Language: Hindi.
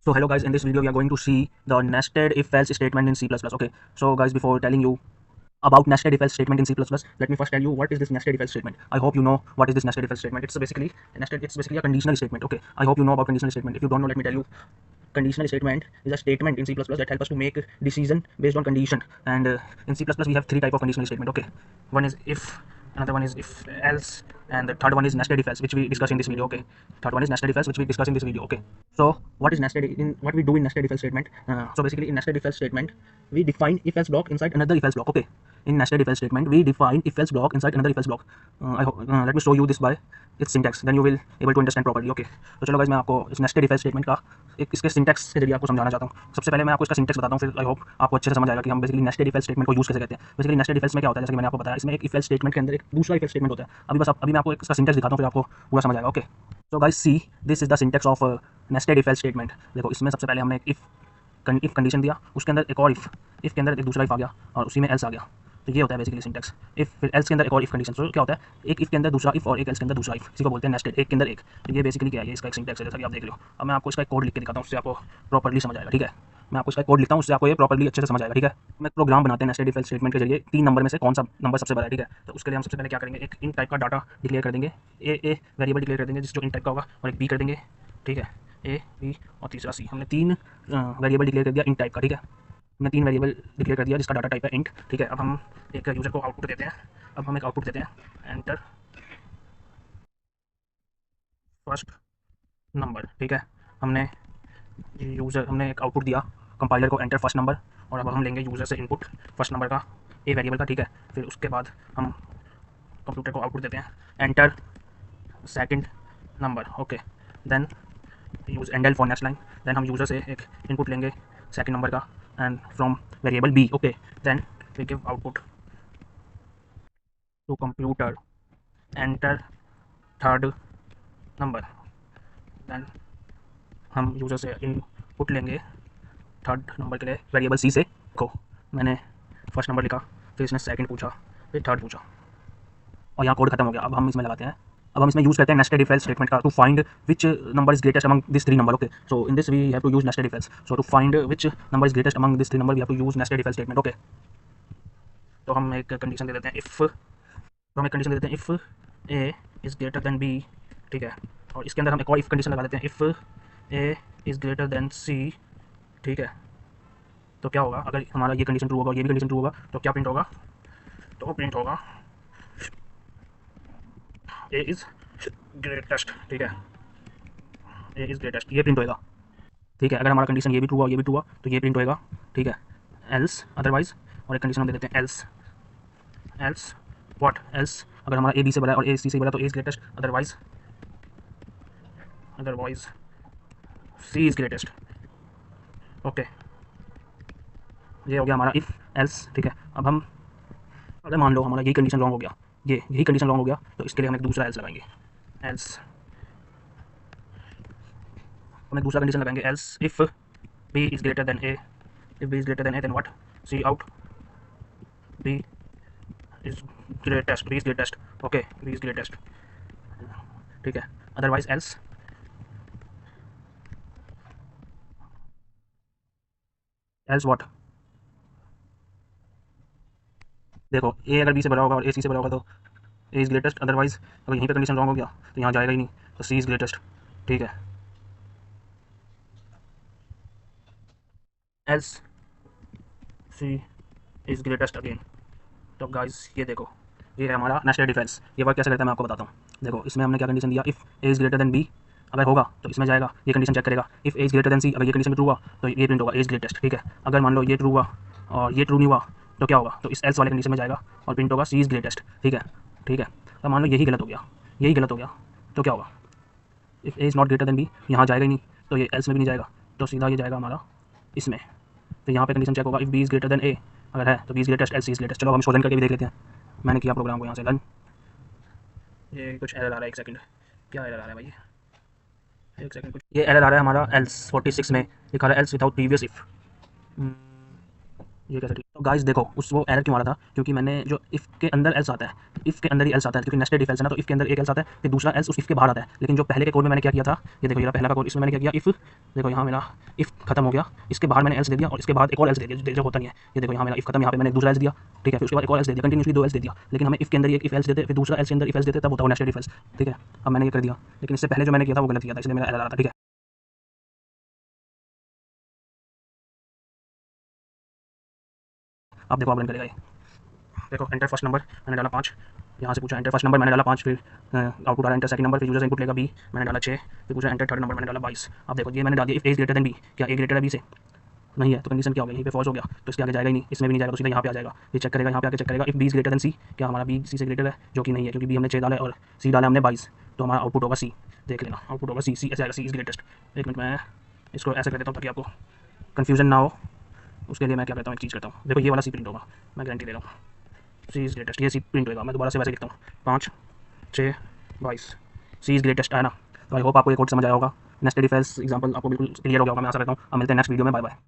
So hello guys, in this video we are going to see the nested if else statement in C++. Okay, so guys, before telling you about nested if else statement in C++, let me first tell you what is this nested if else statement. I hope you know what is this nested if else statement. It's basically a conditional statement. Okay, I hope you know about conditional statement. If you don't know, let me tell you. Conditional statement is a statement in C++ that help us to make decision based on condition. And in C++ we have three type of conditional statement. Okay, one is if, another one is if else, and the third one is nested if else, which we discuss in this video. Okay, third one is nested if else, which we discuss in this video. Okay, so what is nested in what we do in nested if else statement? So basically in nested if else statement we define if else block inside another if else block. Okay, in nested if else statement we define if else block inside another if else block. Let me show you this by its syntax, then you will able to understand properly. Okay, तो चलो गाइस, मैं आपको इस नेस्टेड इफ एल्स स्टेटमेंट का एक इसके सिंटैक्स के जरिए आपको समझाना चाहता हूँ। सबसे पहले मैं आपको इसका सिंटैक्स बताता हूँ, फिर आई होप आपको अच्छे से समझ आएगा कि हम basically nested if else statement को यूज़ कैसे करते हैं। बेसिकली नेस्टेड इफ एल्स में क्या होता है, जैसे कि मैंने आपको बताया, इसमें एक इफ एल्स स्टेटमेंट के अंदर एक दूसरा इफ एल्स स्टेटमेंट होता है। अभी मैं आपको इसका सिंटैक्स दिखाता हूँ, फिर आपको पूरा समझ आएगा। Okay, so guys see, this is the syntax of nested if else statement. देखो, इसमें सबसे पहले हमने एक इफ कंडीशन दिया, उसके अंदर एक और इफ के अंदर एक दूसरा इफ आ गया और उसी में एल्स आ गया। तो ये होता है बेसिकली सिंटैक्स। इफ फिर एल्स के अंदर एक और इफ कंडीशन। तो क्या होता है, एक इफ के अंदर दूसरा इफ और एक एल्स के अंदर दूसरा इफ, इसी को बोलते हैं नेस्टेड, एक के अंदर एक। तो ये बेसिकली क्या है, ये इसका एक सिंटैक्स है, जैसा कि आप देख रहे हो। अब मैं आपको इसका एक कोड लिख के दिखाता हूँ, उससे आपको प्रॉपर्ली समझ आएगा। ठीक है, मैं आपको इसका कोड लिखता हूँ, उससे आपको ये प्रॉपर्ली अच्छे से समझ आएगा। ठीक है, मैं प्रोग्राम बनाते हैं नेस्टेड इफ एल्स स्टेटमेंट के जरिए 3 नंबर में से कौन सा नंबर सबसे बड़ा है। ठीक है, तो उसके लिए हम सबसे पहले क्या करेंगे, एक इन टाइप का डाटा डिक्लेयर कर देंगे, ए वेरिएबल डिक्लेयर कर देंगे जिस जो इन टाइप का होगा, और एक बी कर देंगे। ठीक है, ए बी और तीसरा सी। हमने 3 वेरिएबल डिक्लेयर कर दिया इन टाइप का। ठीक है, हमने 3 वेरिएबल डिक्लेयर कर दिया जिसका डाटा टाइप है इंट। ठीक है, अब हम एक यूज़र को आउटपुट देते हैं। अब हम एक आउटपुट देते हैं, एंटर फर्स्ट नंबर। ठीक है, हमने हमने एक आउटपुट दिया कंपाइलर को, एंटर फर्स्ट नंबर। और अब हम लेंगे यूज़र से इनपुट फर्स्ट नंबर का, ए वेरिएबल का। ठीक है, फिर उसके बाद हम कंप्यूटर को आउटपुट देते हैं, enter second number. Okay, then use endl for next line. Then हम यूज़र से एक इनपुट लेंगे सेकंड नंबर का, and from variable B. Okay, then we give output to computer, enter third number. Then हम यूज़र से इनपुट लेंगे थर्ड नंबर के लिए वेरिएबल सी से। को मैंने फर्स्ट नंबर लिखा, फिर इसने सेकंड पूछा, फिर थर्ड पूछा, और यहाँ कोड खत्म हो गया। अब हम इसमें लगाते हैं, अब हम इसमें यूज़ करते हैं नेस्टेड इफ एल्स स्टेटमेंट का, to find which number is greatest among this 3 number. Okay, so in this we have to use nested if else. So to find which number is greatest among this 3 number we have to use nested if else statement. Okay, तो हम एक कंडीशन दे देते हैं if A is greater than B. ठीक है, और इसके अंदर हम एक और इफ़ कंडीशन लगा देते हैं, if A is greater than C. ठीक है, तो क्या होगा, अगर हमारा ये कंडीशन ट्रू होगा और ये भी कंडीशन ट्रू होगा, तो क्या प्रिंट होगा, तो प्रिंट होगा ए इज़ ग्रेटेस्ट। ठीक है, ए इज़ ग्रेटेस्ट, ये प्रिंट होएगा। ठीक है, अगर हमारा कंडीशन ये भी ट्रू हुआ ये भी ट्रू हुआ, तो ये प्रिंट होएगा। ठीक है, एल्स अदरवाइज, और एक कंडीशन हम दे देते हैं एल्स व्हाट, एल्स अगर हमारा ए बी से बड़ा है और ए सी से बड़ा, तो A is greatest, otherwise C is greatest. Okay, ये हो गया हमारा इफ़ एल्स। ठीक है, अब हम अगर मान लो हमारा यही कंडीशन रॉन्ग हो गया, यही कंडीशन रॉन्ग हो गया, तो इसके लिए हम एक दूसरा एल्स लगाएंगे, एल्स हम एक दूसरा कंडीशन लगाएंगे, else if B is greater than A, if B is greater than A then what, cout B is greatest. Okay, B is greatest. ठीक है, अदरवाइज एल्स व्हाट। देखो, ए अगर बी से बड़ा होगा और ए सी से बड़ा होगा, तो ए इज़ ग्रेटेस्ट, अदरवाइज अगर यहीं पे कंडीशन रॉन्ग हो गया तो यहाँ जाएगा ही नहीं, तो सी इज़ ग्रेटेस्ट। ठीक है, else C is greatest again. तो गाइस ये देखो, ये है हमारा नेस्टेड इफ एल्स। ये वर्क कैसे करता है मैं आपको बताता हूँ। देखो, इसमें हमने क्या कंडीशन दिया, if A is greater than B अगर होगा तो इसमें जाएगा, ये कंडीशन चेक करेगा। If A is greater than C, अगर ये कंडीशन में ट्रू हुआ तो ये प्रिंट होगा ए इज़ ग्रेटेस्ट। ठीक है, अगर मान लो ये ट्रू हुआ और ये ट्रू नहीं हुआ, तो क्या होगा, तो इस एल्स वाले कंडीशन में जाएगा और प्रिंट होगा सी इज़ ग्रेटेस्ट। ठीक है, अब मान लो यही गलत हो गया, तो क्या होगा, if A is not greater than B, यहाँ जाएगा ही नहीं, तो ये एल्स में भी नहीं जाएगा, तो सीधा ये जाएगा हमारा इसमें। तो यहाँ पे कंडीशन चेक होगा, if B is greater than A अगर है तो B is greatest, else is greatest. चलो हम शोधन करके भी देख लेते हैं। मैंने किया प्रोग्राम को यहाँ से रन, ये कुछ एरर आ रहा है, एक सेकंड, क्या एरर आ रहा है भाई, एक सेकंड, कुछ ये एरर आ रहा है हमारा एल्स 46 में लिखा रहा है एल्स विदाउट प्रीवियस इफ़। ये कैसे ठीक। तो गाइस देखो, उस वो एरर क्यों आ रहा था, क्योंकि मैंने जो इफ़ के अंदर एल्स आता है, इफ़ के अंदर ही एल्स आता है, क्योंकि नेस्टेड इफ एल्स है ना, तो इफ़ के अंदर एक एल्स आता है, फिर दूसरा एल्स उस इफ़ के बाहर आता है। लेकिन जो पहले के कोड में मैंने क्या किया था, ये देखो, ये पहला का कोड, इसमें मैंने क्या किया, इफ़ देखो यहाँ मेरा इफ़ खत्म हो गया, इसके बाहर मैंने एल्स दे दिया और इसके बाद एक और एल्स दे दिया, जो होता नहीं है। ये देखो यहाँ मेरा इफ़ खत्म, यहाँ पे मैंने एक दूसरा एल्स दिया, ठीक है, फिर उसके बाद एक और एल्स दे दिया, कंटिन्यूसली 2 एल्स दे दिया। लेकिन हमें इफ़ के अंदर एक इफ़ एल्स देते, फिर दूसरा एल्स के अंदर इफ़ एल्स देते, तब होता है नेस्टेड इफ एल्स, ठीक है। अब मैंने ये कर दिया, लेकिन इससे पहले जो मैंने किया था वो गलत किया था, इसलिए मेरा एरर आ रहा था, ठीक है। अब देखो, अब रन करेगा ये। देखो एंटर फर्स्ट नंबर, मैंने डाला 5, यहाँ से पूछा एंटर फर्स्ट नंबर, मैंने डाला 5, फिर आउटपुट आ रहा एंटर सेकंड नंबर, फिर यूजर इनपुट लेगा बी, मैंने डाला 6, फिर पूछा एंटर थर्ड नंबर, मैंने डाला 22। अब देखो ये मैंने डाल दिया if A is greater than B, क्या ए ग्रेटर है बी से? नहीं है, तो कंडीशन क्या हो गई, यहीं पे फॉल्स हो गया, तो इसके आगे जाएगा ही नहीं, इसमें भी नहीं जाएगा, तो सीधा यहाँ पे आ जाएगा। ये चेक करेगा, यहाँ पे आके चेक करेगा if B is greater than C, क्या हमारा बी सी से ग्रेटर है? जो कि नहीं है, क्योंकि बी हमने 6 डाला है और सी डाला हमने 22, तो हमारा आउटपुट होगा सी। देख लेना, आउटपुट होगा सी, सी ऐसे आएगा, सी इज ग्रेटेस्ट। एक मिनट में इसको ऐसे कर देता हूँ ताकि आपको कन्फ्यूजन ना हो। उसके लिए मैं क्या करता हूँ, एक चीज़ करता हूँ, देखो ये वाला सी प्रिंट होगा, मैं गारंटी दे रहा हूँ, सी इज ग्रेटेस्ट, ये सी प्रिंट होगा। मैं दोबारा से वैसे लिखता हूँ, 5 6 22, सी इज ग्रेटेस्ट है ना। तो आई होप आपको ये कोड समझ आया होगा। नेस्टेड इफ एल्स एग्जांपल आपको बिल्कुल क्लियर हो गया होगा, मैं आशा करता हूँ। अब मिलते हैं नेक्स्ट वीडियो में, बाय बाय।